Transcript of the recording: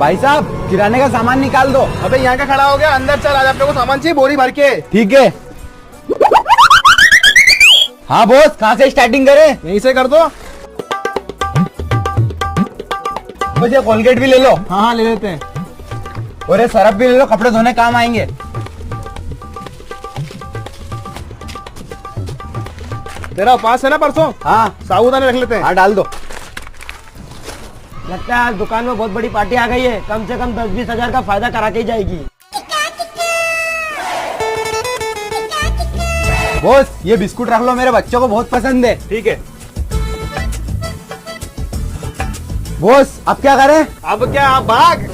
भाई साहब किराने का सामान निकाल दो। अबे यहाँ का खड़ा हो गया, अंदर चल, आज अपने को सामान चाहिए बोरी भर के। ठीक है। हाँ बॉस, कहाँ से स्टार्टिंग करें? यहीं से कर दो। मुझे कोलगेट भी ले लो। हाँ हाँ ले लेते हैं। और ये सरफ भी ले लो, कपड़े धोने काम आएंगे। तेरा पास है ना परसों? हाँ साबुदाने रख लेते हैं। हाँ डाल दो। लगता है आज दुकान में बहुत बड़ी पार्टी आ गई है, कम से कम 10-20 हजार का फायदा करा के ही जाएगी। बॉस ये बिस्कुट रख लो, मेरे बच्चों को बहुत पसंद है। ठीक है। बॉस अब क्या करें? अब क्या, आप भाग।